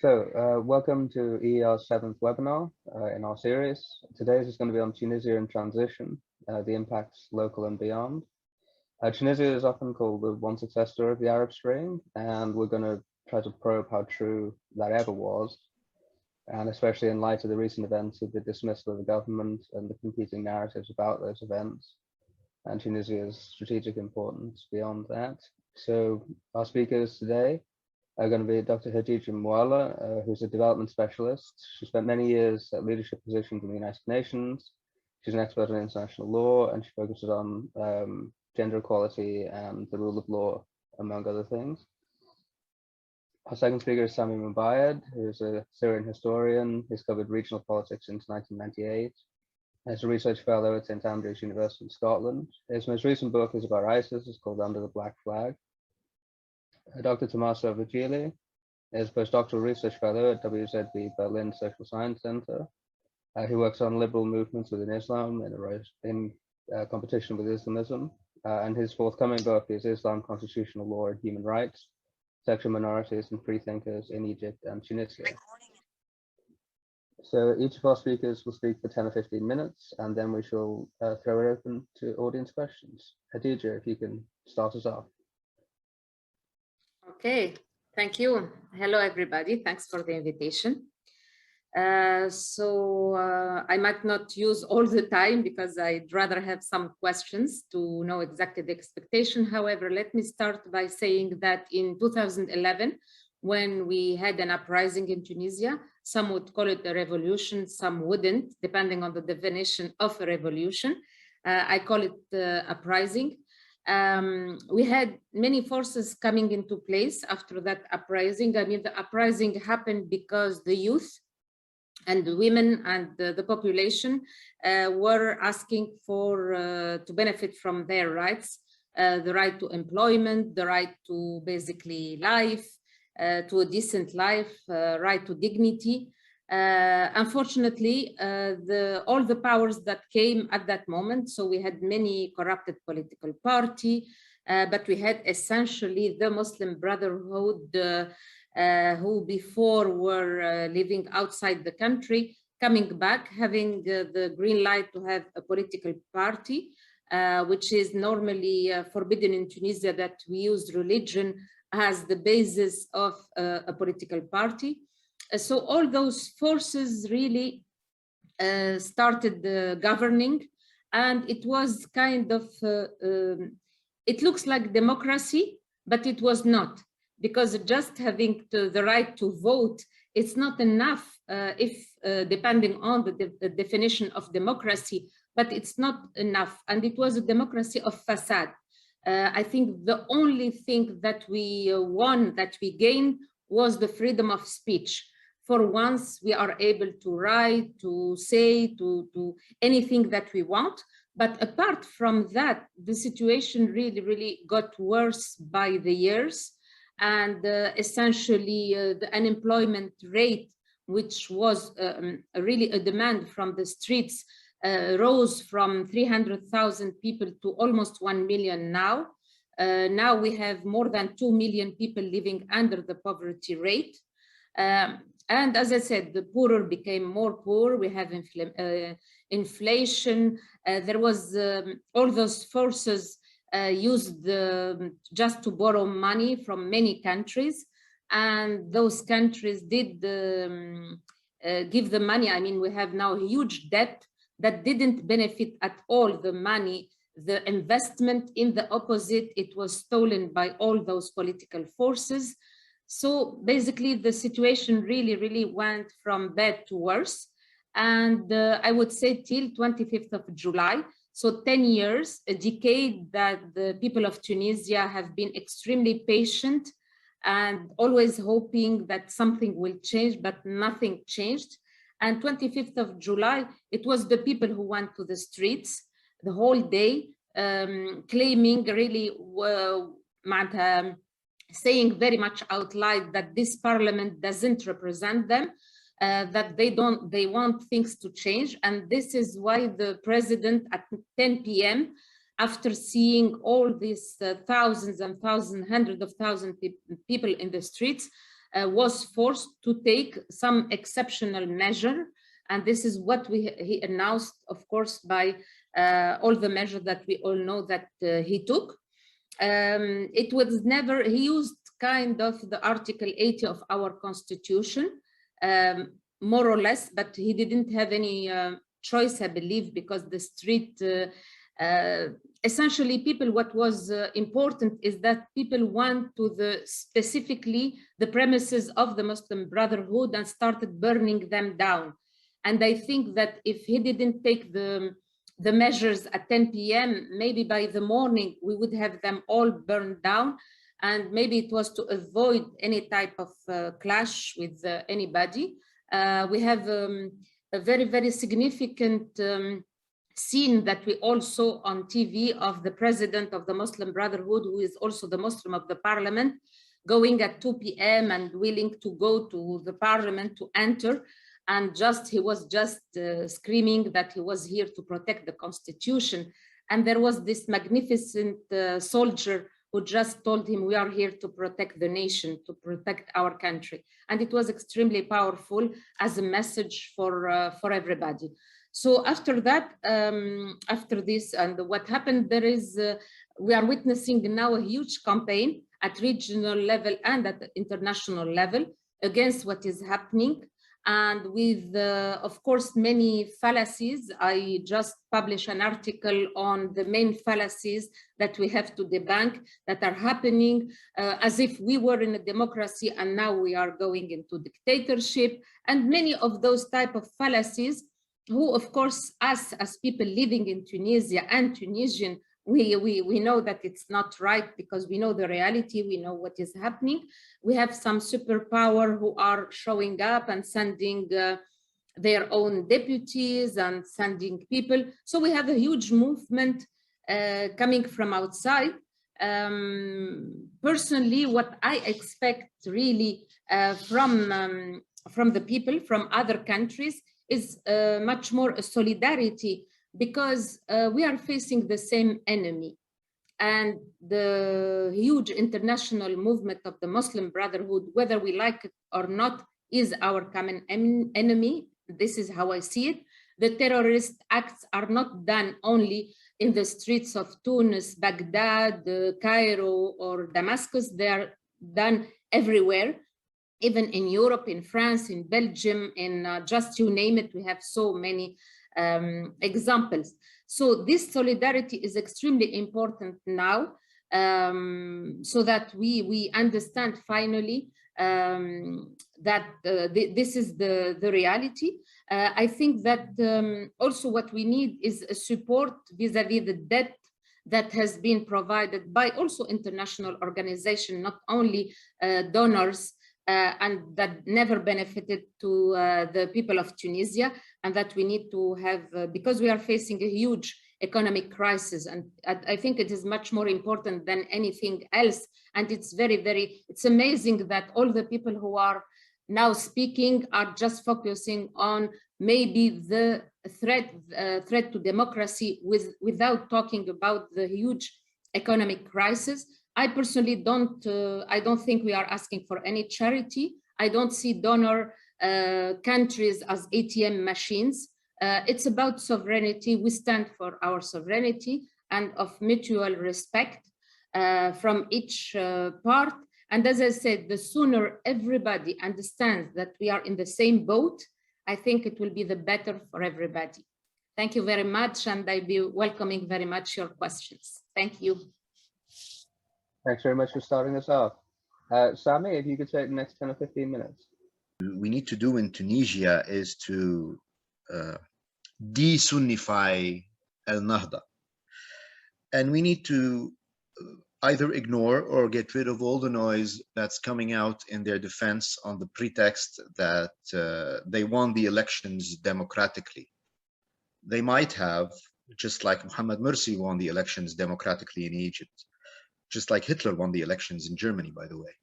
Welcome to EER's 7th webinar in our series. Today's is going to be on Tunisia and transition, the impacts local and beyond. Tunisia is often called the one successor of the Arab Spring, and we're going to try to probe how true that ever was, and especially in light of the recent events of the dismissal of the government and the competing narratives about those events, and Tunisia's strategic importance beyond that. So our speakers today are going to be Dr. Khadija Moalla, who's a development specialist. She spent many years at leadership positions in the United Nations. She's an expert on international law, and she focuses on gender equality and the rule of law, among other things. Our second speaker is Sami Moubayed, who's a Syrian historian. He's covered regional politics since 1998. He's a research fellow at St Andrews University in Scotland. His most recent book is about ISIS. It's called Under the Black Flag. Dr. Tommaso Virgili is Postdoctoral Research Fellow at WZB Berlin Social Science Center. He works on liberal movements within Islam in competition with Islamism. And his forthcoming book is Islam, Constitutional Law and Human Rights, Sexual Minorities and Freethinkers in Egypt and Tunisia. So each of our speakers will speak for 10 or 15 minutes, and then we shall throw it open to audience questions. Khadija, if you can start us off. Okay, thank you. Hello, everybody. Thanks for the invitation. I might not use all the time because I'd rather have some questions to know exactly the expectation. However, let me start by saying that in 2011, when we had an uprising in Tunisia, some would call it a revolution, some wouldn't, depending on the definition of a revolution. I call it uprising. We had many forces coming into place after that uprising. I mean, the uprising happened because the youth and the women and the population were asking for to benefit from their rights, the right to employment, the right to basically life, to a decent life, right to dignity. Unfortunately, all the powers that came at that moment, so we had many corrupted political party, but we had essentially the Muslim Brotherhood who before were living outside the country, coming back, having the green light to have a political party, which is normally forbidden in Tunisia, that we use religion as the basis of a political party. So all those forces really started governing, and it was kind of, it looks like democracy, but it was not, because just having the right to vote, it's not enough depending on the definition of democracy, but it's not enough. And it was a democracy of facade. I think the only thing that we won, that we gained, was the freedom of speech. For once, we are able to write, to say, to anything that we want. But apart from that, the situation really got worse by the years. And essentially, the unemployment rate, which was really a demand from the streets, rose from 300,000 people to almost 1 million now. Now we have more than 2 million people living under the poverty rate. And as I said, the poorer became more poor. We have inflation. There was all those forces used just to borrow money from many countries. And those countries did give the money. I mean, we have now a huge debt that didn't benefit at all the money. The investment, in the opposite, it was stolen by all those political forces. So basically, the situation really went from bad to worse. And I would say till 25th of July, so 10 years, a decade that the people of Tunisia have been extremely patient and always hoping that something will change, but nothing changed. And 25th of July, it was the people who went to the streets the whole day, claiming really, saying very much out loud that this parliament doesn't represent them, that they want things to change. And this is why the president at 10 p.m., after seeing all these thousands and thousands, hundreds of thousands people in the streets, was forced to take some exceptional measure. And this is what he announced, of course, by all the measures that we all know that he took. It was never, he used kind of the Article 80 of our constitution, more or less, but he didn't have any choice, I believe, because the street, essentially people, what was important is that people went to specifically the premises of the Muslim Brotherhood and started burning them down. And I think that if he didn't take the measures at 10 p.m., maybe by the morning, we would have them all burned down. And maybe it was to avoid any type of clash with anybody. We have a very, very significant scene that we all saw on TV of the president of the Muslim Brotherhood, who is also the Muslim of the parliament, going at 2 p.m. and willing to go to the parliament to enter. And he was just screaming that he was here to protect the constitution. And there was this magnificent soldier who just told him, we are here to protect the nation, to protect our country. And it was extremely powerful as a message for everybody. So after that, after this and what happened, there is, we are witnessing now a huge campaign at regional level and at the international level against what is happening. And with, of course, many fallacies. I just published an article on the main fallacies that we have to debunk that are happening as if we were in a democracy and now we are going into dictatorship. And many of those type of fallacies, who, of course, us as people living in Tunisia and Tunisian, we know that it's not right because we know the reality, we know what is happening. We have some superpower who are showing up and sending their own deputies and sending people. So we have a huge movement coming from outside. Personally, what I expect really from the people from other countries is much more a solidarity, because we are facing the same enemy. And the huge international movement of the Muslim Brotherhood, whether we like it or not, is our common enemy. This is how I see it. The terrorist acts are not done only in the streets of Tunis, Baghdad, Cairo, or Damascus. They are done everywhere, even in Europe, in France, in Belgium, in just you name it. We have so many examples. So this solidarity is extremely important now, so that we understand finally that this is the reality. I think that also what we need is a support vis-a-vis the debt that has been provided by also international organizations, not only donors, and that never benefited to the people of Tunisia, and that we need to have, because we are facing a huge economic crisis. And I think it is much more important than anything else. And it's it's amazing that all the people who are now speaking are just focusing on maybe the threat to democracy without talking about the huge economic crisis. I personally don't think we are asking for any charity. I don't see donor countries as ATM machines. It's about sovereignty. We stand for our sovereignty and of mutual respect from each part. And as I said, the sooner everybody understands that we are in the same boat, I think it will be the better for everybody. Thank you very much, and I'll be welcoming very much your questions. Thank you. Thanks very much for starting us off. Sami, if you could take the next 10 or 15 minutes. We need to do in Tunisia is to de-Sunnify AlNahda. And we need to either ignore or get rid of all the noise that's coming out in their defense on the pretext that they won the elections democratically. They might have, just like Mohammed Morsi won the elections democratically in Egypt, just like Hitler won the elections in Germany, by the way.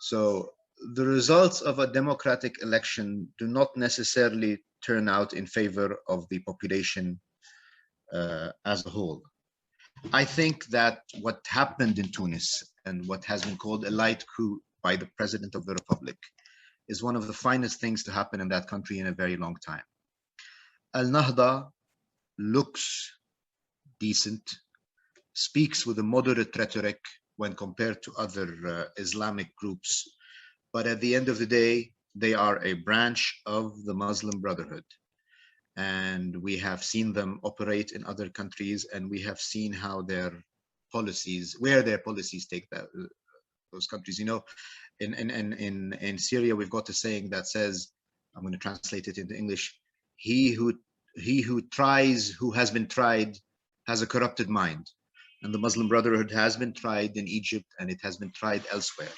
So the results of a democratic election do not necessarily turn out in favor of the population as a whole. I think that what happened in Tunis and what has been called a light coup by the President of the Republic is one of the finest things to happen in that country in a very long time. AlNahda looks decent, speaks with a moderate rhetoric when compared to other Islamic groups, but at the end of the day, they are a branch of the Muslim Brotherhood. And we have seen them operate in other countries, and we have seen how their policies, where their policies take those countries. You know, in Syria, we've got a saying that says, I'm going to translate it into English, he who has been tried has a corrupted mind. And the Muslim Brotherhood has been tried in Egypt, and it has been tried elsewhere.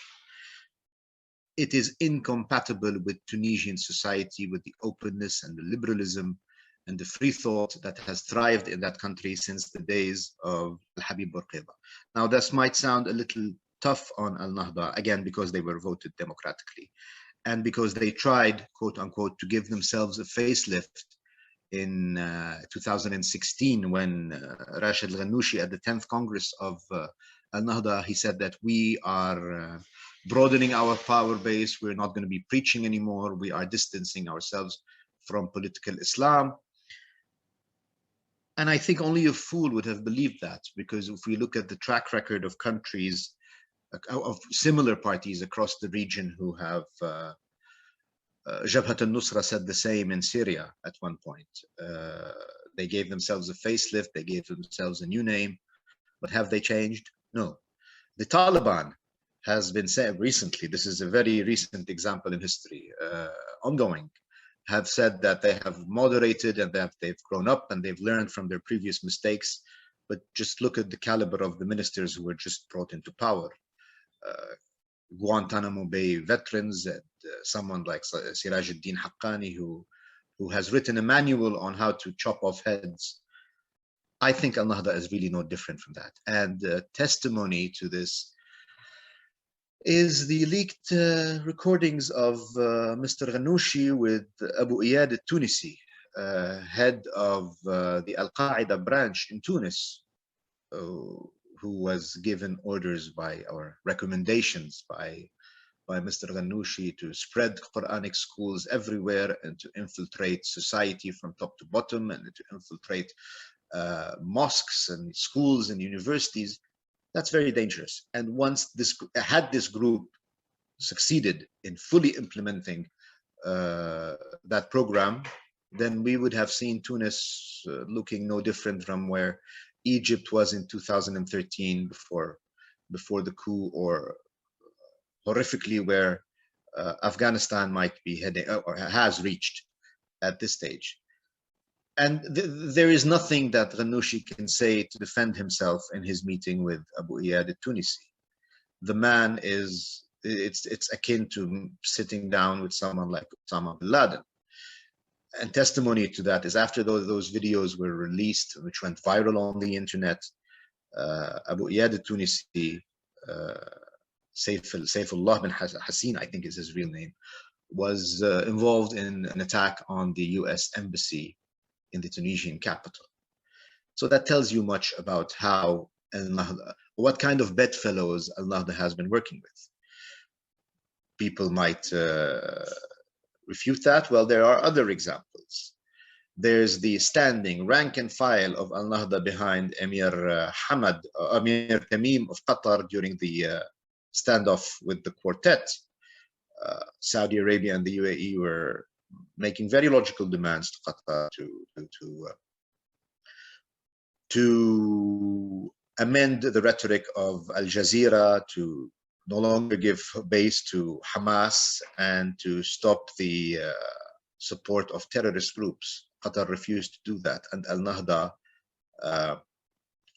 It is incompatible with Tunisian society, with the openness and the liberalism and the free thought that has thrived in that country since the days of Al-Habib Bourguiba. Now, this might sound a little tough on AlNahda, again, because they were voted democratically and because they tried, quote unquote, to give themselves a facelift in 2016 when Rashid Al-Ghannouchi at the 10th Congress of AlNahda, he said that we are broadening our power base, we're not going to be preaching anymore, we are distancing ourselves from political Islam. And I think only a fool would have believed that, because if we look at the track record of countries, of similar parties across the region who have, Jabhat al-Nusra said the same in Syria at one point. They gave themselves a facelift, they gave themselves a new name, but have they changed? No. The Taliban has been said recently, this is a very recent example in history, ongoing, have said that they have moderated and that they've grown up and they've learned from their previous mistakes. But just look at the caliber of the ministers who were just brought into power. Guantanamo Bay veterans, and someone like Siraj al-Din Haqqani, who has written a manual on how to chop off heads. I think AlNahda is really no different from that. And testimony to this is the leaked recordings of Mr. Ghannouchi with Abu Iyad al-Tunisi, head of the Al-Qaeda branch in Tunis, who was given orders by, or recommendations by Mr. Ghannouchi to spread Quranic schools everywhere and to infiltrate society from top to bottom and to infiltrate mosques and schools and universities. That's very dangerous. And once this group succeeded in fully implementing that program, then we would have seen Tunis looking no different from where Egypt was in 2013 before the coup, or horrifically where Afghanistan might be heading or has reached at this stage. And there is nothing that Ghannouchi can say to defend himself in his meeting with Abu Iyad al-Tunisi. The man is, it's akin to sitting down with someone like Osama bin Laden. And testimony to that is after those videos were released, which went viral on the internet, Abu Iyad al-Tunisi, Saifullah bin Hassin, I think is his real name, was involved in an attack on the US embassy in the Tunisian capital. So that tells you much about how AlNahda, what kind of bedfellows AlNahda has been working with. People might refute that. Well, there are other examples. There's the standing rank and file of AlNahda behind Emir Tamim of Qatar during the standoff with the quartet. Saudi Arabia and the UAE were making very logical demands to Qatar to amend the rhetoric of Al Jazeera, to no longer give base to Hamas, and to stop the support of terrorist groups. Qatar refused to do that, and AlNahda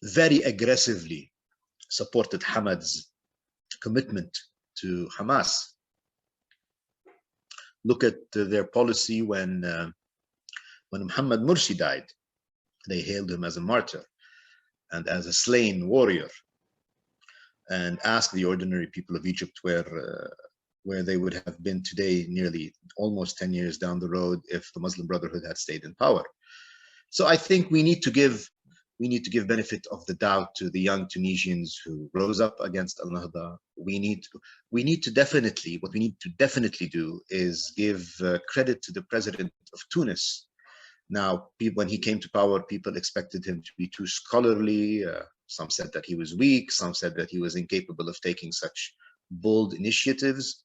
very aggressively supported Hamad's commitment to Hamas. Look at their policy when Muhammad Mursi died. They hailed him as a martyr and as a slain warrior, and asked the ordinary people of Egypt where they would have been today, nearly almost 10 years down the road, if the Muslim Brotherhood had stayed in power. So I think we need to give We need to give benefit of the doubt to the young Tunisians who rose up against AlNahda. We need to definitely, what we need to definitely do is give credit to the president of Tunis. Now, when he came to power, people expected him to be too scholarly. Some said that he was weak. Some said that he was incapable of taking such bold initiatives.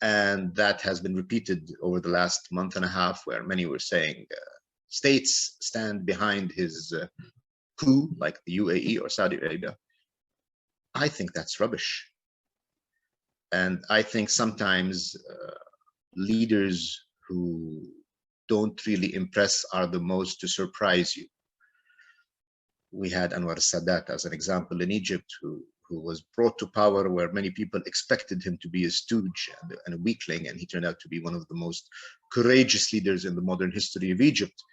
And that has been repeated over the last month and a half, where many were saying states stand behind his coup, like the UAE or Saudi Arabia. I think that's rubbish. And I think sometimes leaders who don't really impress are the most to surprise you. We had Anwar Sadat as an example in Egypt, who was brought to power where many people expected him to be a stooge and a weakling, and he turned out to be one of the most courageous leaders in the modern history of Egypt.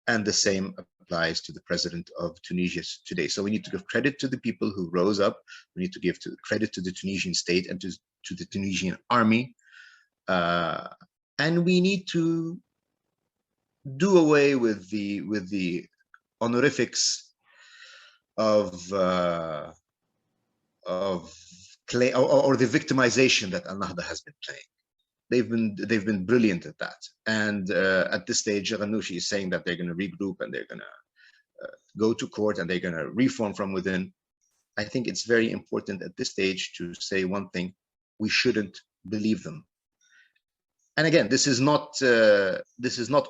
And the same applies to the president of Tunisia today. So we need to give credit to the people who rose up. We need to give credit to the Tunisian state and to the Tunisian army. And we need to do away with the honorifics of claim or the victimization that AlNahda has been playing. They've been brilliant at that. And at this stage, Ghannouchi is saying that they're going to regroup and they're going to go to court and they're going to reform from within. I think it's very important at this stage to say one thing: we shouldn't believe them. And again, this is not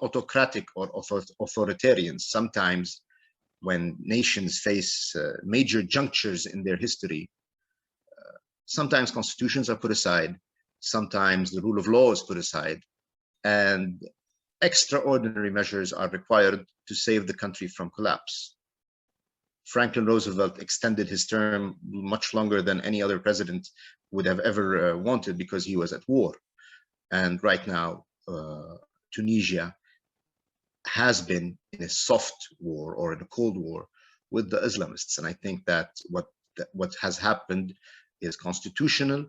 autocratic or authoritarian. Sometimes, when nations face major junctures in their history, sometimes constitutions are put aside, sometimes the rule of law is put aside, and extraordinary measures are required to save the country from collapse. Franklin Roosevelt extended his term much longer than any other president would have ever wanted, because he was at war. And right now, Tunisia has been in a soft war or in a cold war with the Islamists. And I think that what has happened is constitutional,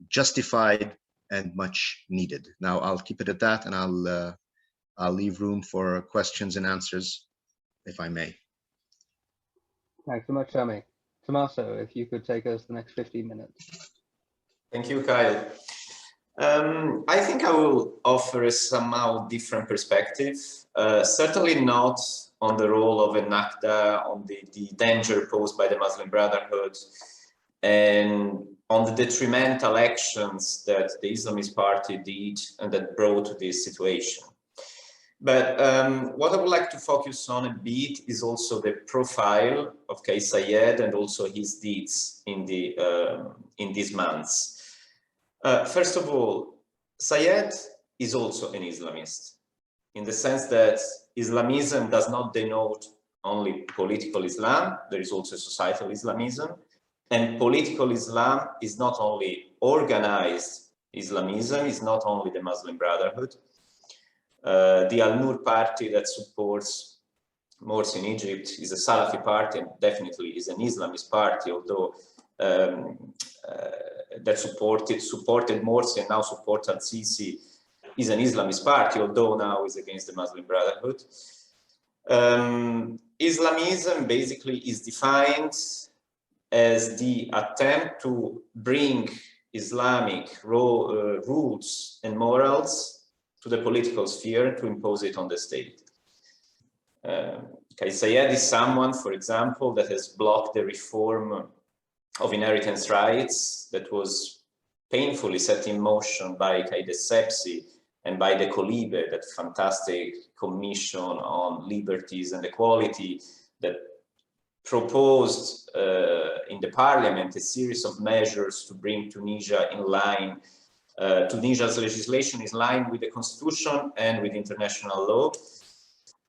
justified, and much needed. Now I'll keep it at that, and I'll leave room for questions and answers, if I may. Thanks so much, Sami. Tommaso, if you could take us the next 15 minutes. Thank you, Kyle. I think I will offer a somehow different perspective, certainly not on the role of AlNahda, on the danger posed by the Muslim Brotherhood, and on the detrimental actions that the Islamist party did and that brought to this situation. But what I would like to focus on a bit is also the profile of Kais Saied and also his deeds in these months. First of all, Saied is also an Islamist, in the sense that Islamism does not denote only political Islam. There is also societal Islamism. And political Islam is not only organized Islamism, is not only the Muslim Brotherhood. The Al-Nur party that supports Morsi in Egypt is a Salafi party and definitely is an Islamist party, although that supported Morsi and now supports Al-Sisi is an Islamist party, although now is against the Muslim Brotherhood. Islamism basically is defined as the attempt to bring Islamic rules and morals to the political sphere, to impose it on the state. Kais Saied is someone, for example, that has blocked the reform of inheritance rights that was painfully set in motion by Qaid Essebsi and by the Colibe, that fantastic commission on liberties and equality that proposed in the parliament a series of measures to bring Tunisia in line, Tunisia's legislation is in line with the constitution and with international law.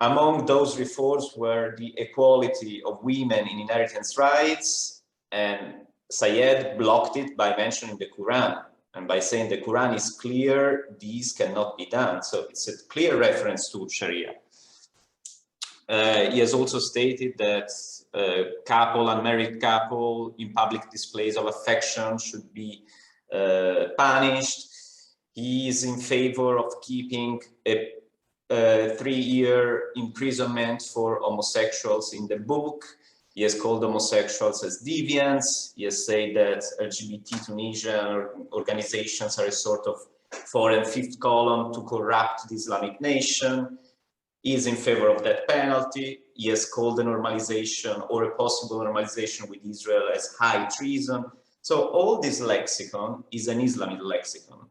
Among those reforms were the equality of women in inheritance rights, and Saied blocked it by mentioning the Quran and by saying the Quran is clear, these cannot be done. So it's a clear reference to Sharia. He has also stated that unmarried couple in public displays of affection should be punished. He is in favor of keeping a 3-year imprisonment for homosexuals in the book. He has called homosexuals as deviants. He has said that LGBT Tunisian organizations are a sort of foreign fifth column to corrupt the Islamic nation. He is in favor of that penalty. He has called the normalization or a possible normalization with Israel as high treason. So all this lexicon is an Islamist lexicon.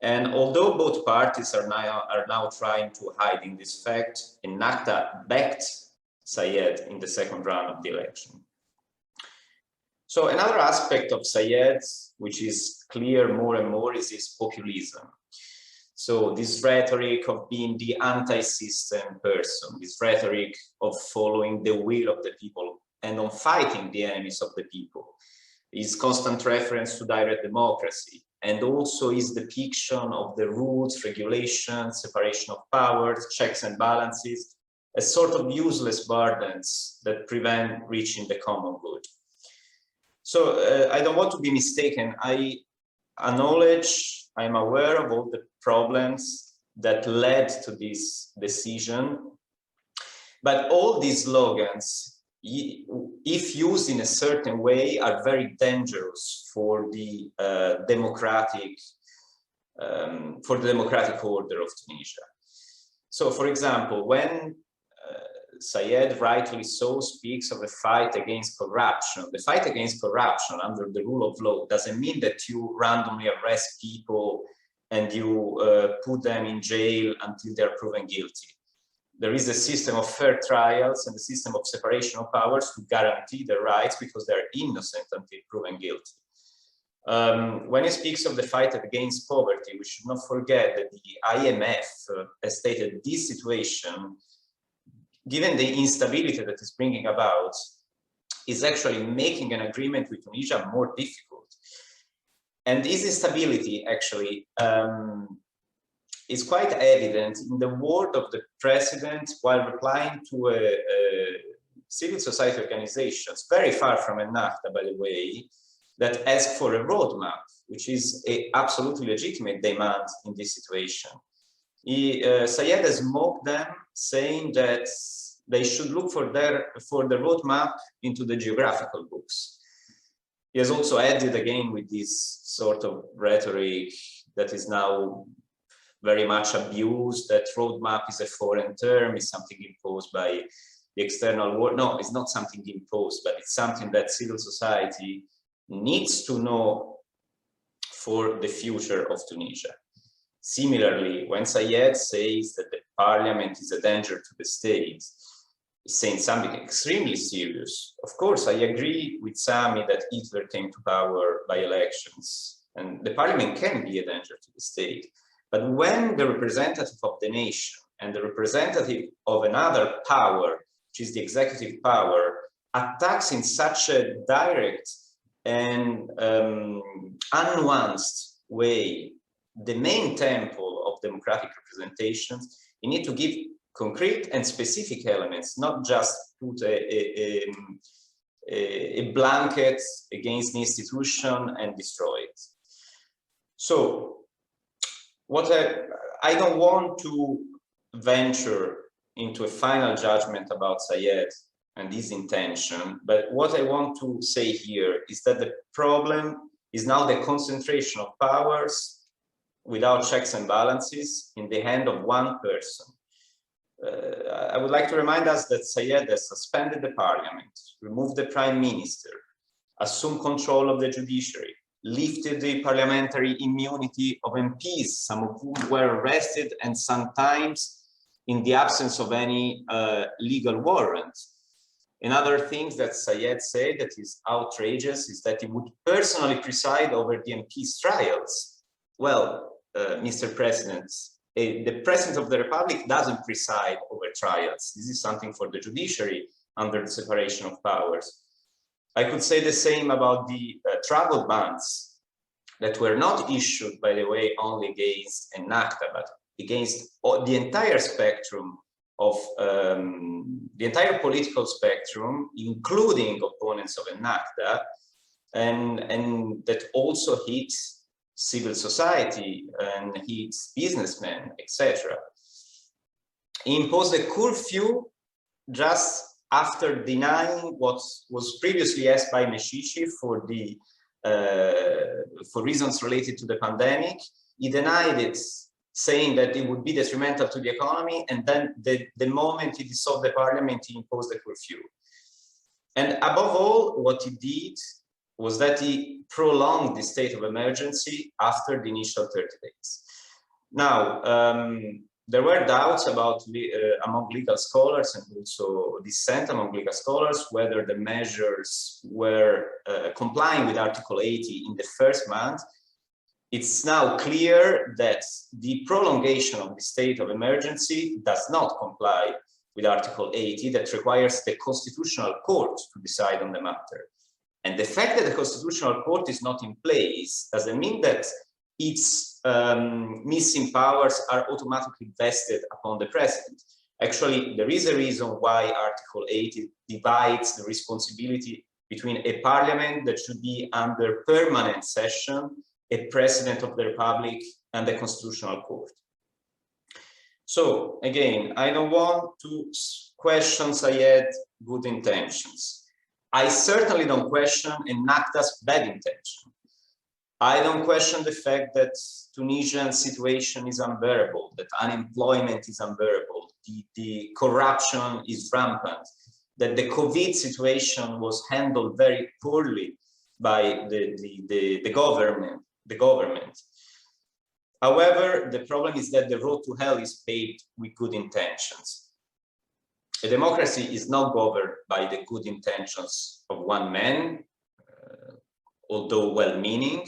And although both parties are now trying to hide in this fact, AlNahda backed Sayed in the second round of the election. So another aspect of Sayed, which is clear more and more, is his populism. So this rhetoric of being the anti-system person, this rhetoric of following the will of the people and on fighting the enemies of the people, his constant reference to direct democracy, and also his depiction of the rules, regulations, separation of powers, checks and balances, as sort of useless burdens that prevent reaching the common good. So I don't want to be mistaken. I acknowledge, I'm aware of all the problems that led to this decision, but all these slogans, if used in a certain way, are very dangerous for the democratic order of Tunisia. So, for example, when Sayed rightly so speaks of a fight against corruption, the fight against corruption under the rule of law doesn't mean that you randomly arrest people and you put them in jail until they're proven guilty. There is a system of fair trials and a system of separation of powers to guarantee their rights because they're innocent until proven guilty. When he speaks of the fight against poverty, we should not forget that the IMF has stated this situation, given the instability that is bringing about, is actually making an agreement with Tunisia more difficult. And this instability actually is quite evident in the word of the president while replying to civil society organizations, very far from AlNahda, by the way, that ask for a roadmap, which is an absolutely legitimate demand in this situation. Sayed has mocked them, saying that they should look for the roadmap into the geographical books. He has also added again with this sort of rhetoric that is now very much abused, that roadmap is a foreign term, is something imposed by the external world. No, it's not something imposed, but it's something that civil society needs to know for the future of Tunisia. Similarly, when Sayed says that the parliament is a danger to the state, he's saying something extremely serious. Of course, I agree with Sami that Hitler came to power by elections, and the parliament can be a danger to the state. But when the representative of the nation and the representative of another power, which is the executive power, attacks in such a direct and unnuanced way the main temple of democratic representations, you need to give concrete and specific elements, not just put a blanket against the institution and destroy it. So, what I don't want to venture into a final judgment about Sayed and his intention, but what I want to say here is that the problem is now the concentration of powers without checks and balances in the hand of one person. I would like to remind us that Sayed has suspended the parliament, removed the prime minister, assumed control of the judiciary, lifted the parliamentary immunity of MPs, some of whom were arrested and sometimes in the absence of any legal warrant. Another thing that Sayed said that is outrageous is that he would personally preside over the MPs' trials. Well, Mr. President, the President of the Republic doesn't preside over trials. This is something for the judiciary under the separation of powers. I could say the same about the travel bans that were not issued, by the way, only against AlNahda, but against the entire spectrum of the entire political spectrum, including opponents of AlNahda, and that also hits civil society and hits businessmen, etc. He imposed a curfew just after denying what was previously asked by Meshishi for reasons related to the pandemic. He denied it, saying that it would be detrimental to the economy, and then the moment he dissolved the parliament, he imposed a curfew. And above all, what he did was that he prolonged the state of emergency after the initial 30 days. Now, there were doubts about among legal scholars, and also dissent among legal scholars, whether the measures were complying with Article 80 in the first month. It's now clear that the prolongation of the state of emergency does not comply with Article 80, that requires the Constitutional Court to decide on the matter. And the fact that the Constitutional Court is not in place doesn't mean that its missing powers are automatically vested upon the president. Actually, there is a reason why Article 80 divides the responsibility between a parliament that should be under permanent session, a president of the republic, and the Constitutional Court. So again, I don't want to question Sayed's good intentions. I certainly don't question AlNahda's bad intention. I don't question the fact that Tunisian situation is unbearable, that unemployment is unbearable, the corruption is rampant, that the COVID situation was handled very poorly by the government. However, the problem is that the road to hell is paved with good intentions. A democracy is not governed by the good intentions of one man, although well-meaning,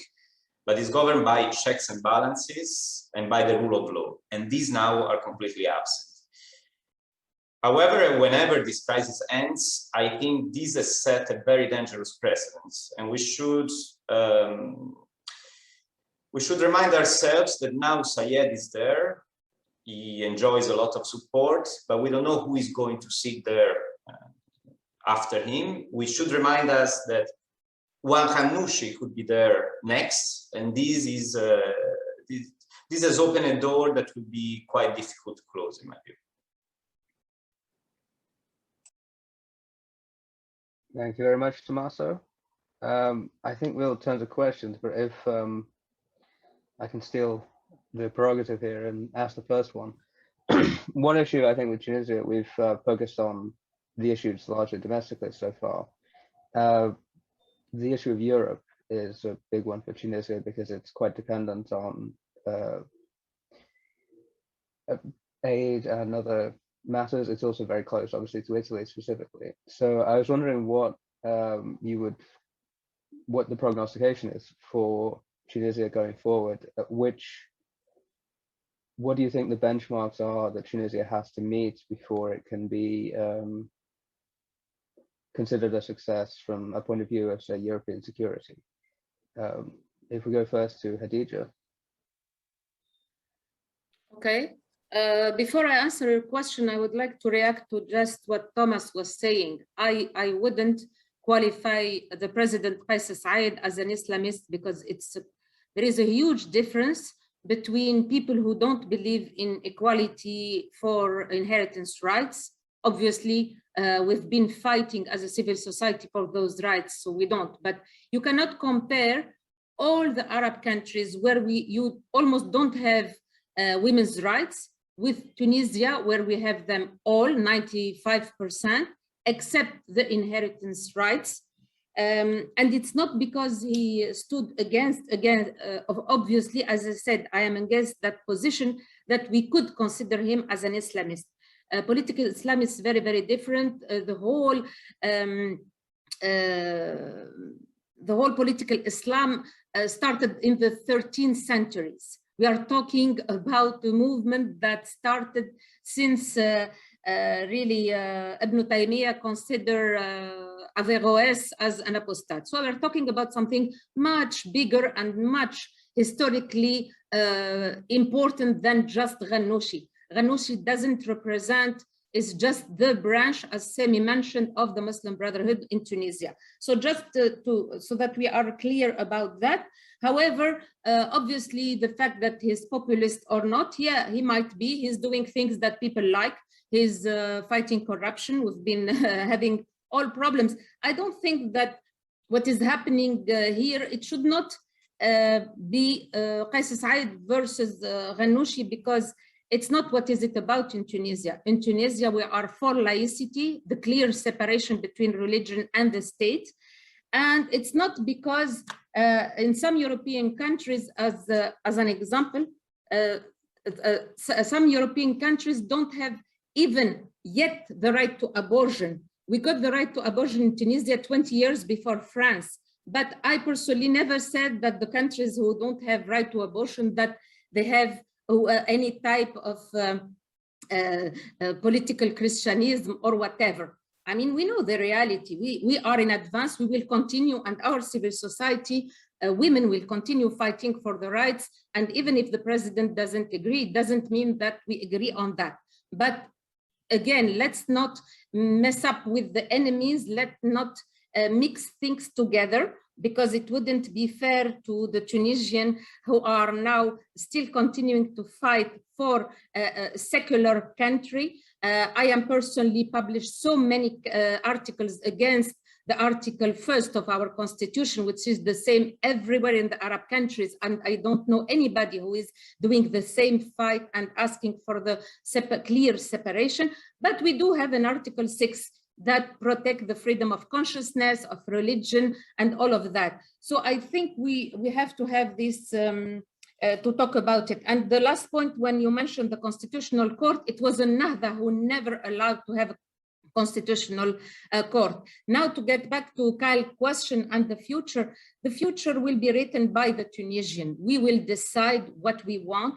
but is governed by checks and balances and by the rule of law. And these now are completely absent. However, whenever this crisis ends, I think this has set a very dangerous precedent, and we should remind ourselves that now Sayed is there. He enjoys a lot of support, but we don't know who is going to sit there after him. We should remind us that Juan Ghannouchi could be there next, and this has opened a door that would be quite difficult to close, in my view. Thank you very much, Tommaso. I think we'll turn to questions, but if I can steal the prerogative here and ask the first one. One issue I think with Tunisia, we've focused on the issues largely domestically so far. The issue of Europe is a big one for Tunisia because it's quite dependent on aid and other matters. It's also very close, obviously, to Italy specifically. So I was wondering what what the prognostication is for Tunisia going forward. What do you think the benchmarks are that Tunisia has to meet before it can be considered a success from a point of view of, say, European security? If we go first to Khadija. Okay. Before I answer your question, I would like to react to just what Thomas was saying. I wouldn't qualify the President Qais Said as an Islamist because there is a huge difference between people who don't believe in equality for inheritance rights. Obviously, we've been fighting as a civil society for those rights, so we don't. But you cannot compare all the Arab countries where you almost don't have women's rights with Tunisia, where we have them all, 95%, except the inheritance rights. And it's not because he stood against, obviously, as I said, I am against that position, that we could consider him as an Islamist. Political Islam is very, very different. The whole political Islam started in the 13th centuries. We are talking about a movement that started since really Ibn Taymiyyah considered Averroes as an apostate. So we're talking about something much bigger and much historically important than just Ghannouchi. Ghannouchi doesn't represent, is just the branch, as Sami mentioned, of the Muslim Brotherhood in Tunisia. So just so that we are clear about that. However, obviously, the fact that he's populist or not, yeah, he might be. He's doing things that people like. He's fighting corruption. We've been having all problems. I don't think that what is happening here, it should not be Qais Said versus Ghannouchi, because it's not what is it about in Tunisia. In Tunisia, we are for laicity, the clear separation between religion and the state. And it's not because in some European countries, as an example, some European countries don't have even yet the right to abortion. We got the right to abortion in Tunisia 20 years before France. But I personally never said that the countries who don't have right to abortion, that they have any type of political Christianism or whatever. I mean, we know the reality. We are in advance. We will continue, and our civil society, women will continue fighting for the rights. And even if the president doesn't agree, it doesn't mean that we agree on that. But again, let's not mess up with the enemies. Let's not mix things together, because it wouldn't be fair to the Tunisian who are now still continuing to fight for a secular country. I am personally published so many articles against the Article 1st of our constitution, which is the same everywhere in the Arab countries. And I don't know anybody who is doing the same fight and asking for the clear separation. But we do have an Article 6 that protect the freedom of consciousness, of religion, and all of that. So I think we have to have this to talk about it. And the last point, when you mentioned the Constitutional Court, it was AlNahda who never allowed to have a constitutional court. Now, to get back to Kyle's question and the future will be written by the Tunisian. We will decide what we want.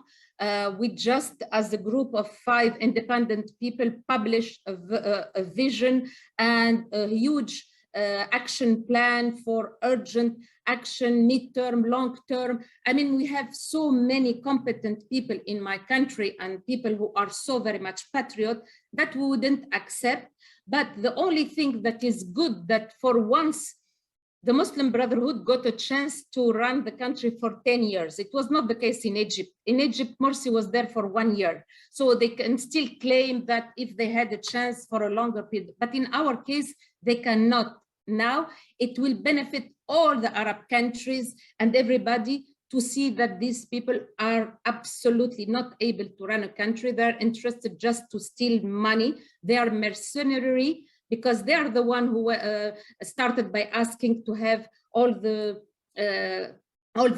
We just, as a group of 5 independent people, published a vision and a huge action plan for urgent action, midterm, long-term. I mean, we have so many competent people in my country and people who are so very much patriot that we wouldn't accept. But the only thing that is good, that for once, the Muslim Brotherhood got a chance to run the country for 10 years. It was not the case in Egypt. In Egypt, Morsi was there for 1 year. So they can still claim that if they had a chance for a longer period. But in our case, they cannot. Now, it will benefit all the Arab countries and everybody to see that these people are absolutely not able to run a country. They're interested just to steal money. They are mercenary, because they are the one who started by asking to have all the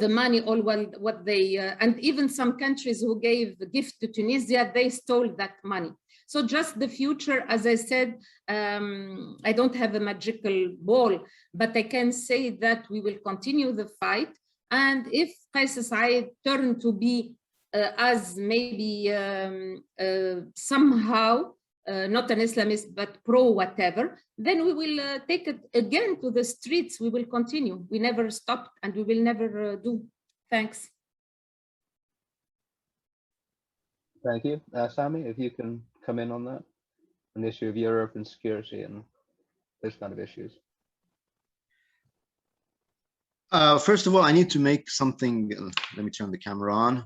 money, all what they, and even some countries who gave the gift to Tunisia, they stole that money. So just the future, as I said, I don't have a magical ball, but I can say that we will continue the fight. And if Qais Said turned to be as maybe somehow, not an Islamist, but pro whatever, then we will take it again to the streets. We will continue. We never stopped and we will never do. Thanks. Thank you. Sami, if you can come in on that, an issue of Europe and security and those kind of issues. First of all, I need to make something, let me turn the camera on.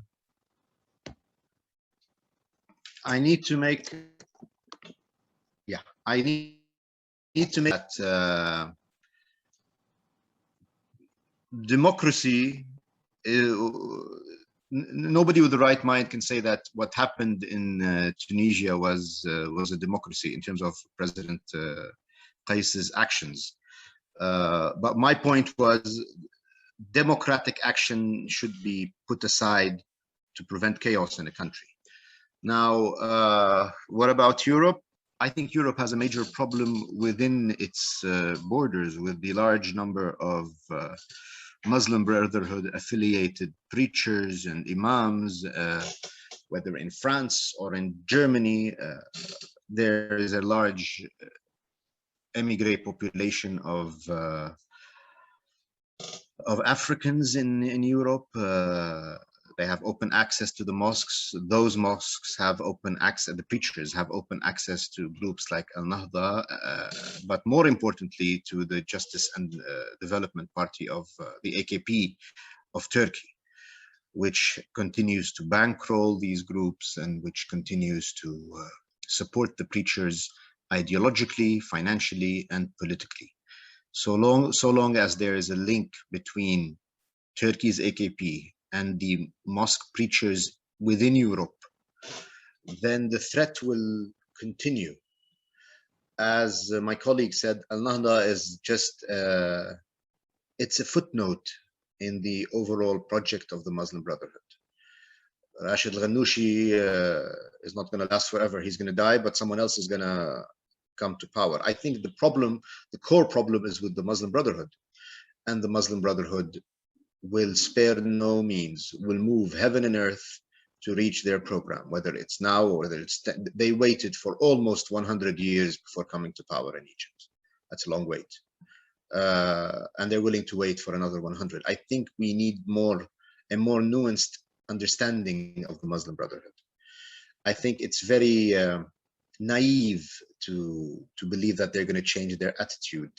I need to make that democracy, nobody with the right mind can say that what happened in Tunisia was a democracy in terms of President Qais's actions. But my point was, democratic action should be put aside to prevent chaos in a country. Now, what about Europe? I think Europe has a major problem within its borders, with the large number of Muslim Brotherhood affiliated preachers and imams, whether in France or in Germany. There is a large emigre population of Africans in Europe. They have open access to the mosques. Those mosques have open access, the preachers have open access to groups like AlNahda, but more importantly to the Justice and Development Party of the AKP, of Turkey, which continues to bankroll these groups and which continues to support the preachers ideologically, financially, and politically. So long as there is a link between Turkey's AKP and the mosque preachers within Europe, then the threat will continue. As my colleague said, AlNahda is just, it's a footnote in the overall project of the Muslim Brotherhood. Rashid al-Ghannouchi is not going to last forever. He's going to die, but someone else is going to come to power. I think the problem, the core problem, is with the Muslim Brotherhood. And the Muslim Brotherhood will spare no means, will move heaven and earth to reach their program, whether it's now or whether it's, they waited for almost 100 years before coming to power in Egypt. That's a long wait. And they're willing to wait for another 100. I think we need a more nuanced understanding of the Muslim Brotherhood. I think it's very naive to believe that they're going to change their attitude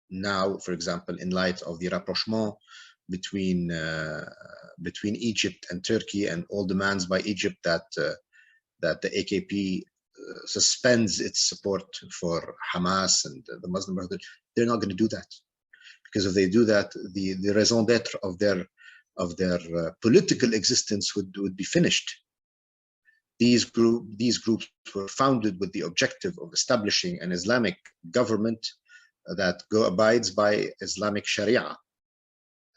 now, for example, in light of the rapprochement between Egypt and Turkey and all demands by Egypt that the AKP suspends its support for Hamas and the Muslim Brotherhood. They're not going to do that, because if they do that, the raison d'etre of their political existence would be finished. These groups were founded with the objective of establishing an Islamic government that abides by Islamic Sharia.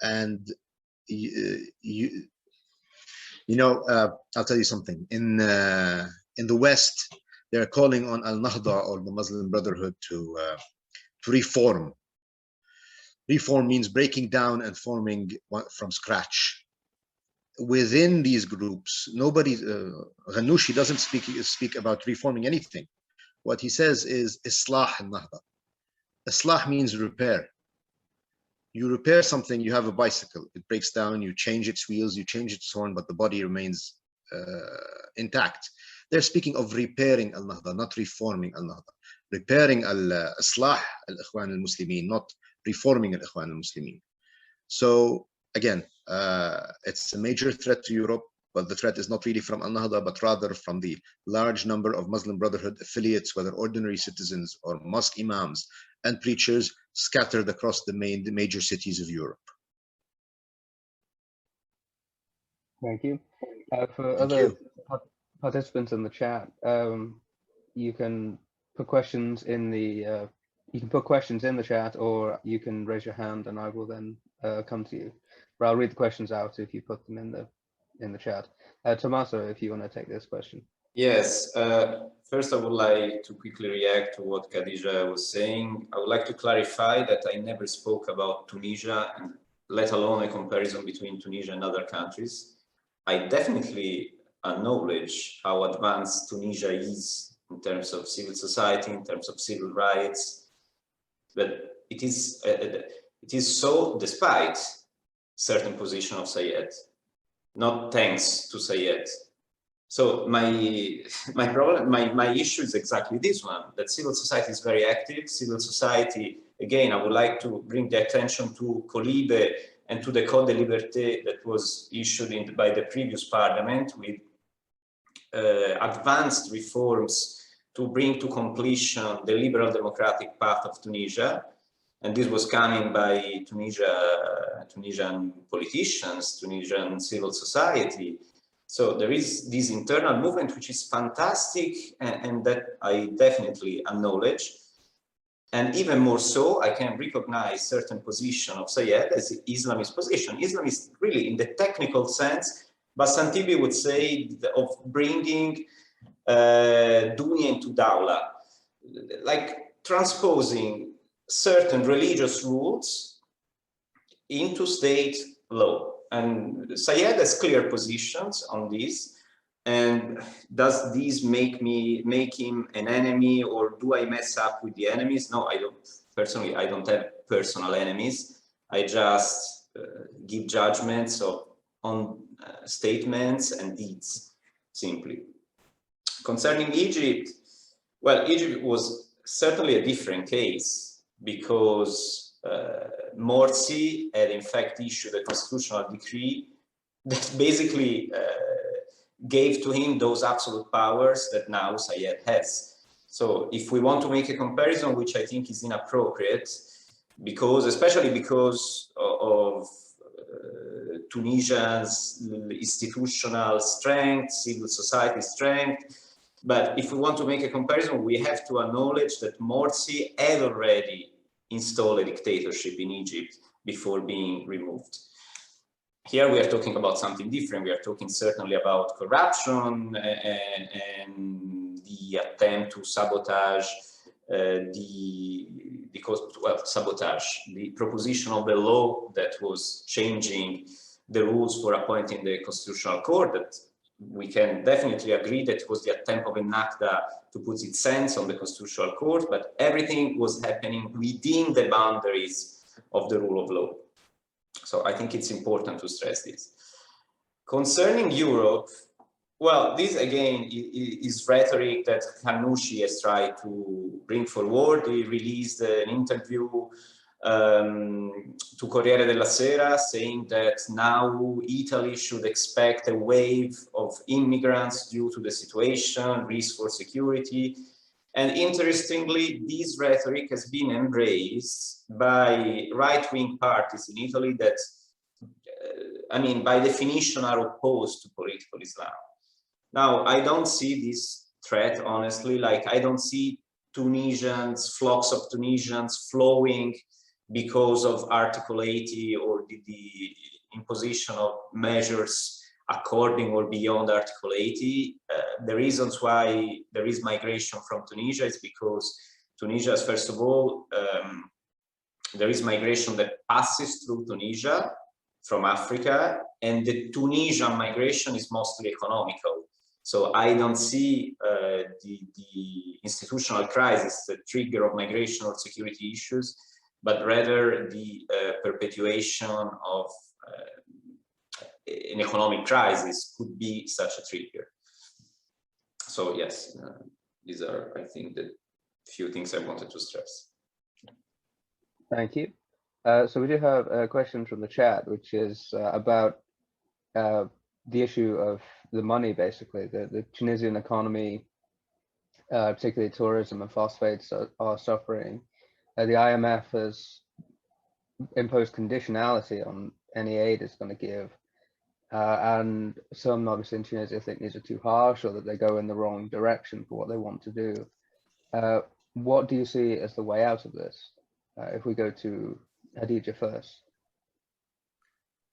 And you know, I'll tell you something. In the West, they're calling on AlNahda or the Muslim Brotherhood to reform. Reform means breaking down and forming from scratch. Within these groups, nobody, Ghannouchi doesn't speak about reforming anything. What he says is Islah al-Nahda. Islah means repair. You repair something, you have a bicycle, it breaks down, you change its wheels, you change its horn, but the body remains intact. They're speaking of repairing AlNahda, not reforming AlNahda. Repairing Islah al-Ikhwan al-Muslimin, not reforming al-Ikhwan al-Muslimin. So again, it's a major threat to Europe, but the threat is not really from AlNahda, but rather from the large number of Muslim Brotherhood affiliates, whether ordinary citizens or mosque imams and preachers scattered across the major cities of Europe. Thank you. For other participants in the chat, you can put questions in the chat, or you can raise your hand and I will then come to you. But I'll read the questions out if you put them in the chat. Tommaso, if you want to take this question. Yes. First, I would like to quickly react to what Khadija was saying. I would like to clarify that I never spoke about Tunisia, and let alone a comparison between Tunisia and other countries. I definitely acknowledge how advanced Tunisia is in terms of civil society, in terms of civil rights, but it is so despite certain position of Sayed, not thanks to Sayed. So my issue is exactly this one, that civil society is very active. Civil society, again, I would like to bring the attention to Colibe and to the Code de Liberté that was issued by the previous parliament with advanced reforms to bring to completion the liberal democratic path of Tunisia. And this was coming by Tunisian politicians, Tunisian civil society. So there is this internal movement, which is fantastic, and that I definitely acknowledge. And even more so, I can recognize certain position of Sayed as Islamist position. Islamist really in the technical sense, but Santibi would say of bringing dunya into dawla, like transposing certain religious rules into state law. And Sayed has clear positions on this. And does this make him an enemy, or do I mess up with the enemies? No, I don't. Personally, I don't have personal enemies. I just give judgments on statements and deeds, simply. Concerning Egypt, well, Egypt was certainly a different case, because Morsi had in fact issued a constitutional decree that basically gave to him those absolute powers that now Sayed has. So if we want to make a comparison, which I think is inappropriate, especially because of Tunisia's institutional strength, civil society strength. But if we want to make a comparison, we have to acknowledge that Morsi had already installed a dictatorship in Egypt before being removed. Here we are talking about something different. We are talking certainly about corruption and the attempt to sabotage the proposition of the law that was changing the rules for appointing the Constitutional Court. That we can definitely agree that it was the attempt of AlNahda to put its hands on the Constitutional Court, but everything was happening within the boundaries of the rule of law. So I think it's important to stress this. Concerning Europe, well, this again is rhetoric that Ghannouchi has tried to bring forward. He released an interview to Corriere della Sera saying that now Italy should expect a wave of immigrants due to the situation, risk for security. And interestingly, this rhetoric has been embraced by right-wing parties in Italy that, I mean, by definition are opposed to political Islam. Now, I don't see this threat, honestly. Like, I don't see flocks of Tunisians flowing because of Article 80 or the imposition of measures according or beyond Article 80. The reasons why there is migration from Tunisia is because Tunisia, first of all, there is migration that passes through Tunisia from Africa, and the Tunisian migration is mostly economical. So I don't see the institutional crisis, the trigger of migration or security issues, but rather the perpetuation of an economic crisis could be such a trigger. So yes, these are, I think, the few things I wanted to stress. Thank you. So we do have a question from the chat, which is about the issue of the money, basically. The Tunisian economy, particularly tourism and phosphates, are suffering. The IMF has imposed conditionality on any aid it's going to give. And some, obviously, in Tunisia think these are too harsh or that they go in the wrong direction for what they want to do. What do you see as the way out of this? If we go to Khadija first.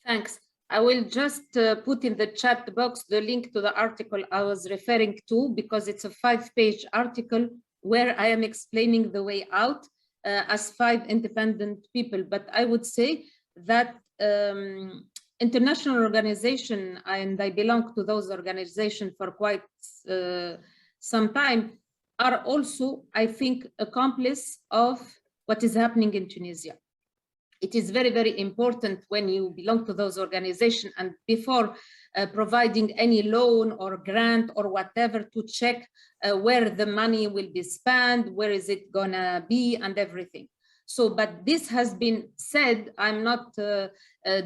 Thanks. I will just put in the chat box the link to the article I was referring to, because it's a 5-page article where I am explaining the way out as 5 independent people. But I would say that international organization, and I belong to those organizations for quite some time, are also, I think, accomplice of what is happening in Tunisia. It is very, very important when you belong to those organizations and before providing any loan or grant or whatever, to check where the money will be spent, where is it gonna be, and everything. So, but this has been said, I'm not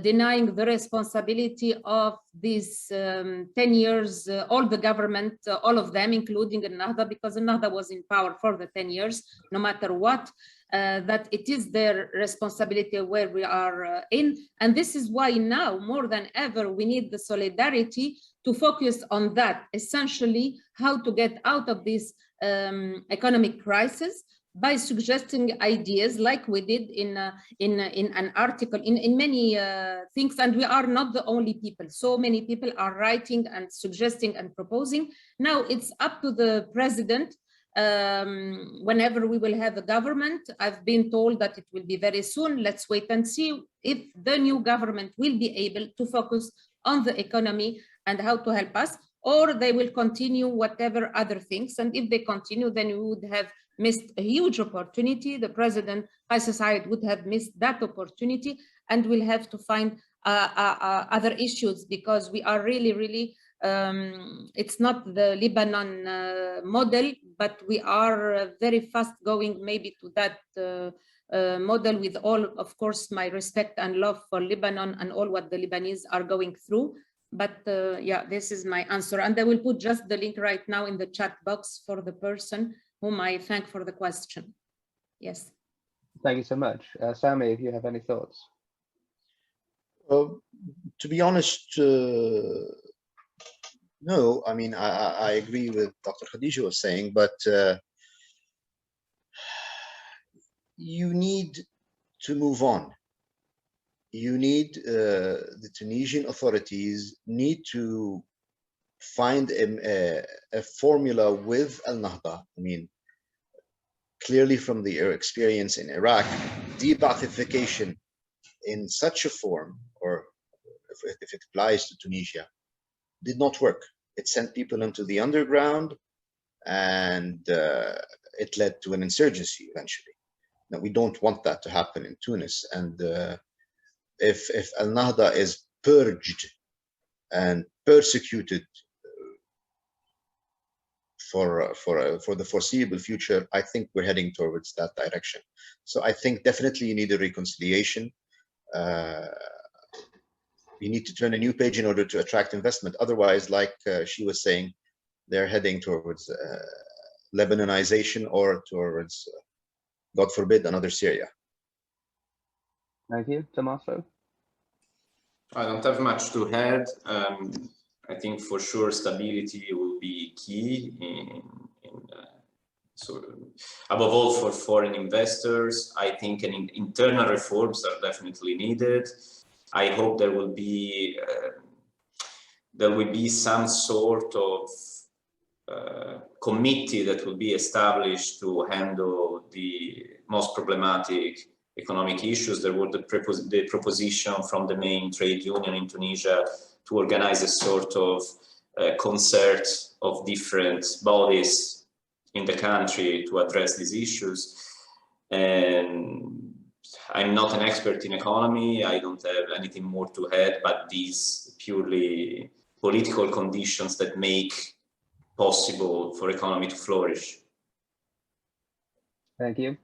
denying the responsibility of these 10 years, all the government, all of them, including AlNahda, because AlNahda was in power for the 10 years, no matter what, that it is their responsibility where we are in. And this is why now, more than ever, we need the solidarity to focus on that, essentially how to get out of this economic crisis, by suggesting ideas like we did in an article, in many things. And we are not the only people. So many people are writing and suggesting and proposing. Now it's up to the president. Whenever we will have a government, I've been told that it will be very soon. Let's wait and see if the new government will be able to focus on the economy and how to help us, or they will continue whatever other things. And if they continue, then we would have missed a huge opportunity. The president, Qais Said, would have missed that opportunity, and we'll have to find other issues, because we are really, it's not the Lebanon model, but we are very fast going maybe to that model, with all, of course, my respect and love for Lebanon and all what the Lebanese are going through. But yeah, this is my answer. And I will put just the link right now in the chat box for the person whom I thank for the question. Yes. Thank you so much. Sami, if you have any thoughts. Well, to be honest, no, I mean, I agree with Dr. Khadija was saying, but you need to move on. You need, the Tunisian authorities need to find a formula with AlNahda. I mean, clearly from their experience in Iraq, de-Baathification in such a form, or if it applies to Tunisia, did not work. It sent people into the underground, and it led to an insurgency eventually. Now, we don't want that to happen in Tunis. And if AlNahda is purged and persecuted for the foreseeable future, I think we're heading towards that direction. So I think definitely you need a reconciliation. You need to turn a new page in order to attract investment. Otherwise, like she was saying, they're heading towards Lebanonization, or towards, God forbid, another Syria. Thank you. Tommaso? I don't have much to add. I think for sure stability will be key so above all for foreign investors. I think internal reforms are definitely needed. I hope there will be some sort of committee that will be established to handle the most problematic economic issues. There was the proposition from the main trade union in Tunisia to organize a sort of concert of different bodies in the country to address these issues. And I'm not an expert in economy. I don't have anything more to add, but these purely political conditions that make possible for economy to flourish. Thank you.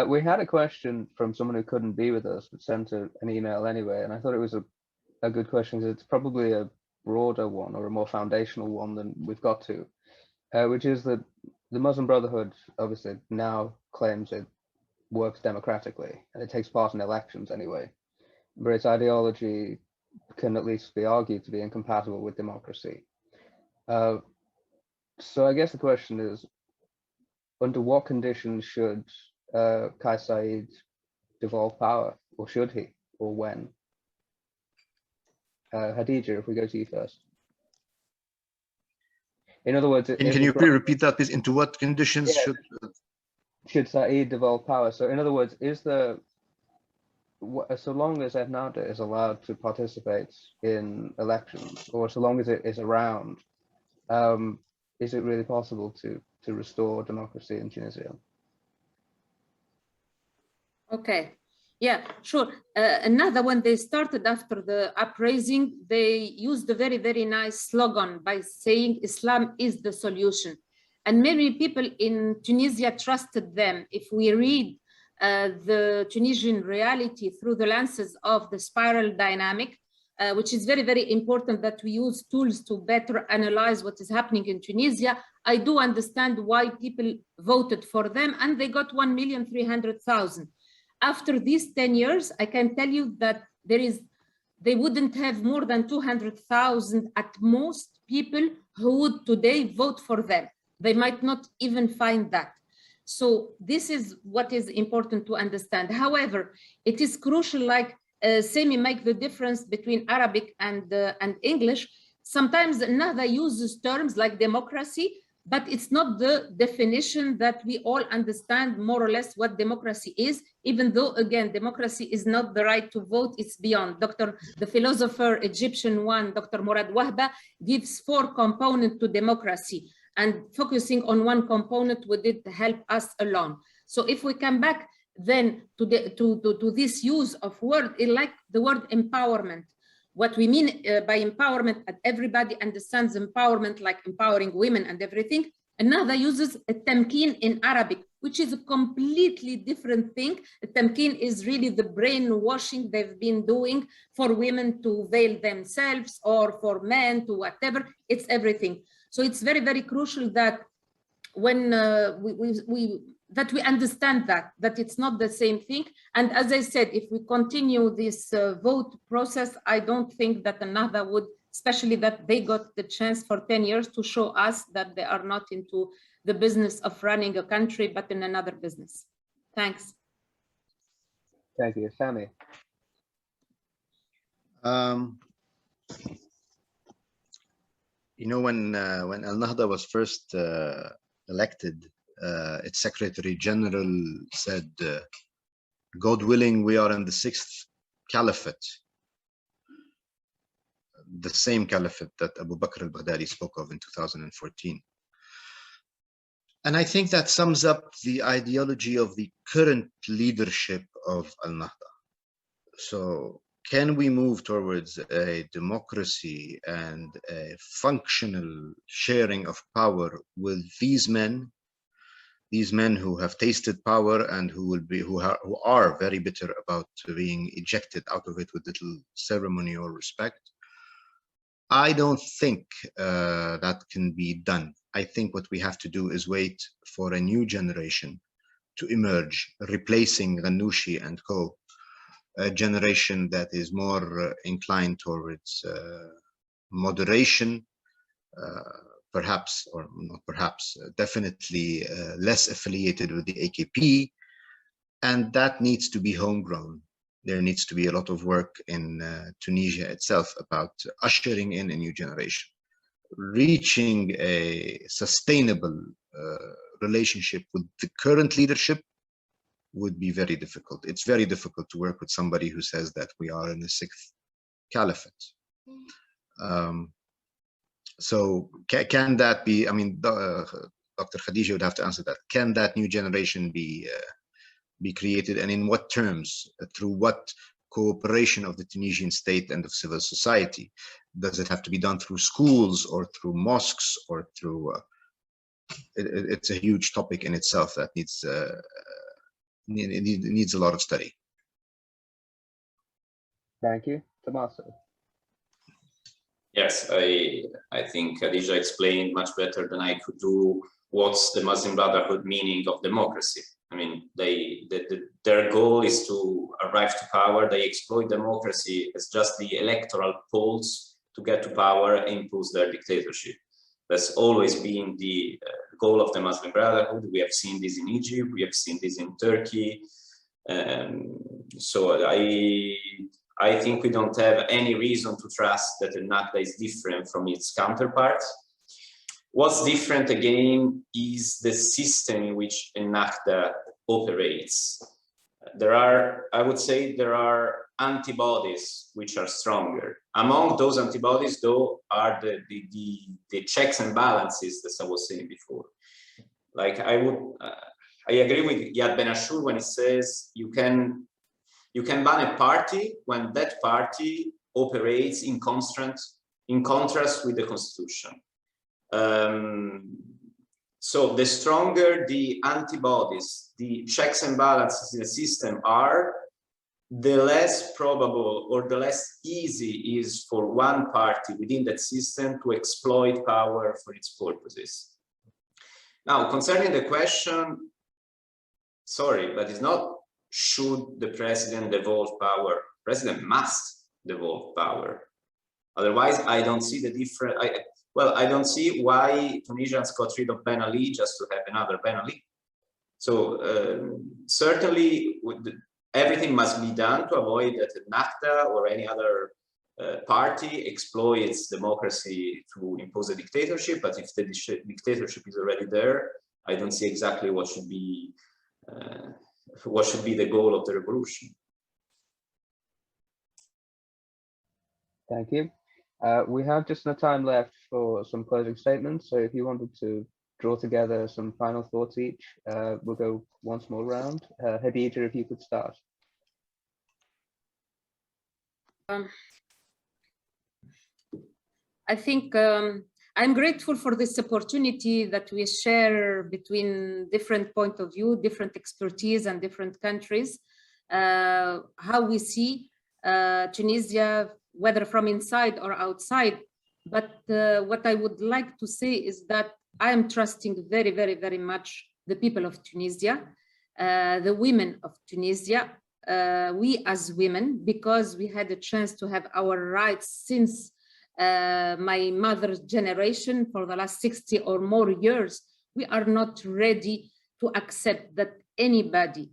We had a question from someone who couldn't be with us, but sent an email anyway, and I thought it was a good question, because it's probably a broader one, or a more foundational one than we've got to, which is that the Muslim Brotherhood obviously now claims it works democratically, and it takes part in elections anyway, but its ideology can at least be argued to be incompatible with democracy. So I guess the question is, under what conditions should Kais Saied devolve power, or should he, or when? Khadija, if we go to you first. In other words, can you repeat that, please? Into what conditions should Saied devolve power? So in other words, is there, so long as AlNahda is allowed to participate in elections, or so long as it is around, is it really possible to restore democracy in Tunisia? Okay, yeah, sure. AlNahda, when they started after the uprising, they used a very, very nice slogan by saying Islam is the solution. And many people in Tunisia trusted them. If we read the Tunisian reality through the lenses of the spiral dynamic, which is very, very important that we use tools to better analyze what is happening in Tunisia, I do understand why people voted for them, and they got 1,300,000. After these 10 years, I can tell you that they wouldn't have more than 200,000 at most people who would today vote for them. They might not even find that. So this is what is important to understand. However, it is crucial, like Sami make the difference between Arabic and English. Sometimes AlNahda uses terms like democracy, but it's not the definition that we all understand more or less what democracy is, even though, again, democracy is not the right to vote, it's beyond. The philosopher, Egyptian one, Dr. Murad Wahba, gives 4 components to democracy, and focusing on one component would it help us alone. So if we come back then to this use of word, like the word empowerment, what we mean by empowerment, and everybody understands empowerment like empowering women and everything. AlNahda uses a tamkin in Arabic, which is a completely different thing. Tamkeen is really the brainwashing they've been doing for women to veil themselves or for men to whatever. It's everything. So it's very, very crucial that when we understand that it's not the same thing. And as I said, if we continue this vote process, I don't think that AlNahda would, especially that they got the chance for 10 years to show us that they are not into the business of running a country, but in another business. Thanks. Thank you. Sami. You know, when AlNahda was first elected, its Secretary General said, God willing, we are in the 6th caliphate, the same caliphate that Abu Bakr al-Baghdadi spoke of in 2014. And I think that sums up the ideology of the current leadership of AlNahda. So can we move towards a democracy and a functional sharing of power with these men who have tasted power and who are very bitter about being ejected out of it with little ceremony or respect? I don't think that can be done. I think what we have to do is wait for a new generation to emerge, replacing Ghannouchi and co, a generation that is more inclined towards moderation, perhaps, or not perhaps, definitely less affiliated with the AKP, and that needs to be homegrown. There needs to be a lot of work in Tunisia itself about ushering in a new generation. Reaching a sustainable relationship with the current leadership would be very difficult. It's very difficult to work with somebody who says that we are in the 6th caliphate. So can that be, I mean, Dr. Khadija would have to answer that. Can that new generation be created, and in what terms? Through what cooperation of the Tunisian state and of civil society? Does it have to be done through schools or through mosques or through, it's a huge topic in itself that needs a lot of study. Thank you. Tommaso. Yes, I think Khadija explained much better than I could do what's the Muslim Brotherhood meaning of democracy. I mean, their goal is to arrive to power. They exploit democracy as just the electoral polls to get to power and impose their dictatorship. That's always been the goal of the Muslim Brotherhood. We have seen this in Egypt. We have seen this in Turkey. So I think we don't have any reason to trust that AlNahda is different from its counterpart. What's different again is the system in which AlNahda operates. I would say there are antibodies which are stronger. Among those antibodies, though, are the checks and balances that I was saying before. Like I agree with Yad Ben Ashur when he says you can ban a party when that party operates in contrast with the constitution. So the stronger the antibodies, the checks and balances in the system are, the less probable or the less easy is for one party within that system to exploit power for its purposes. Now, concerning the question, sorry, but it's not should the president devolve power. President must devolve power. Otherwise, I don't see the difference. I don't see why Tunisians got rid of Ben Ali just to have another Ben Ali. So certainly everything must be done to avoid that AlNahda or any other party exploits democracy to impose a dictatorship. But if the dictatorship is already there, I don't see exactly what should be the goal of the revolution. Thank you. We have just enough time left for some closing statements. So if you wanted to draw together some final thoughts each, we'll go once more round. Khadija, if you could start. I think I'm grateful for this opportunity that we share between different point of view, different expertise and different countries, how we see Tunisia, whether from inside or outside. But what I would like to say is that I am trusting very, very, very much the people of Tunisia, the women of Tunisia, we as women, because we had a chance to have our rights since my mother's generation for the last 60 or more years. We are not ready to accept that anybody,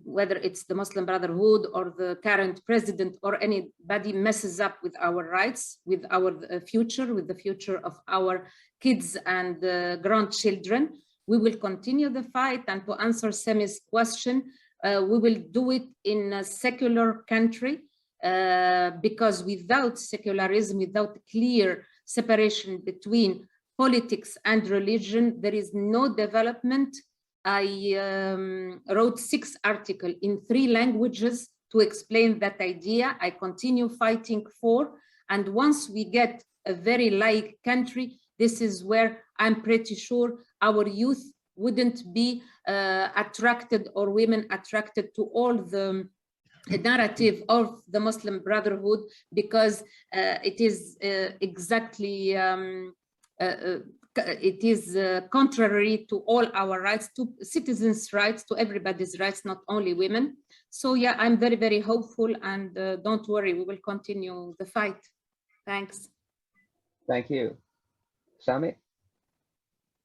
whether it's the Muslim Brotherhood or the current president or anybody, messes up with our rights, with our future, with the future of our kids and grandchildren. We will continue the fight, and to answer Sami's question, we will do it in a secular country, because without secularism, without clear separation between politics and religion, there is no development. I wrote 6 articles in 3 languages to explain that idea. I continue fighting for, and once we get a very laic country, this is where I'm pretty sure our youth wouldn't be attracted, or women attracted, to all the narrative of the Muslim Brotherhood, because it is exactly it is contrary to all our rights, to citizens' rights, to everybody's rights, not only women. So yeah, I'm very, very hopeful, and don't worry, we will continue the fight. Thanks. Thank you. Sami?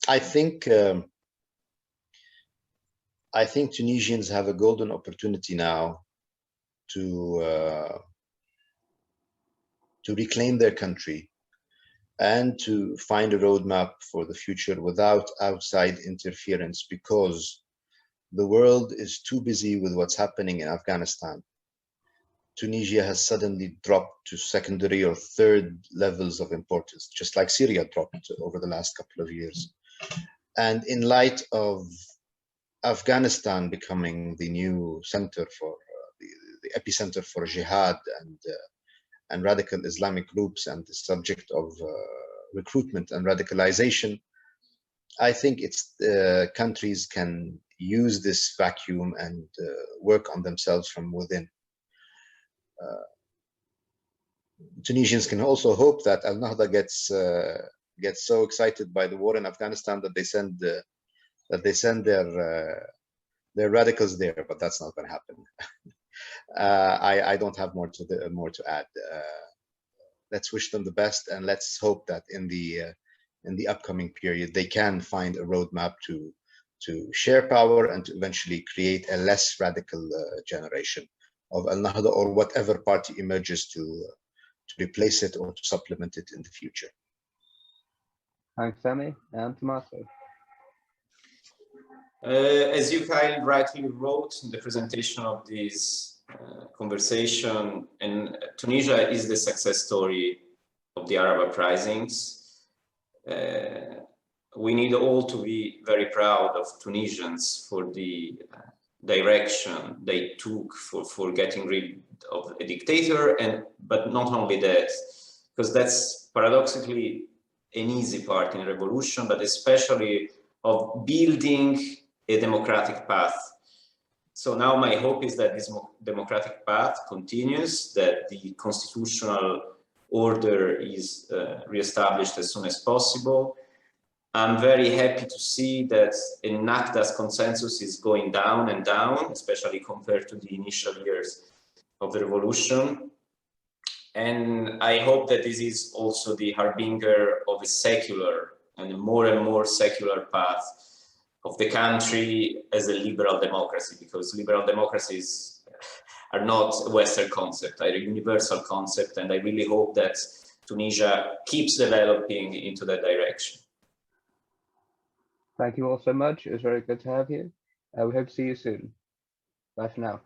I think Tunisians have a golden opportunity now to reclaim their country and to find a roadmap for the future without outside interference, because the world is too busy with what's happening in Afghanistan. Tunisia has suddenly dropped to secondary or third levels of importance, just like Syria dropped over the last couple of years. And in light of Afghanistan becoming the new center for the epicenter for Jihad and radical Islamic groups, and the subject of recruitment and radicalization, I think countries can use this vacuum and work on themselves from within. Tunisians can also hope that AlNahda gets so excited by the war in Afghanistan that they send their radicals there, but that's not going to happen. I don't have more to add. Let's wish them the best, and let's hope that in the upcoming period they can find a roadmap to share power and to eventually create a less radical generation of AlNahda, or whatever party emerges to replace it or to supplement it in the future. Thanks, Sami. And Tommaso? As you, Kyle, rightly wrote in the presentation of this conversation, and Tunisia is the success story of the Arab uprisings. We need all to be very proud of Tunisians for the direction they took for getting rid of a dictator, but not only that, because that's paradoxically an easy part in a revolution, but especially of building a democratic path. So now my hope is that this democratic path continues, that the constitutional order is reestablished as soon as possible. I'm very happy to see that AlNahda's consensus is going down and down, especially compared to the initial years of the revolution. And I hope that this is also the harbinger of a secular and more secular path of the country as a liberal democracy, because liberal democracies are not a Western concept, they're a universal concept, and I really hope that Tunisia keeps developing into that direction. Thank you all so much. It was very good to have you. We hope to see you soon. Bye for now.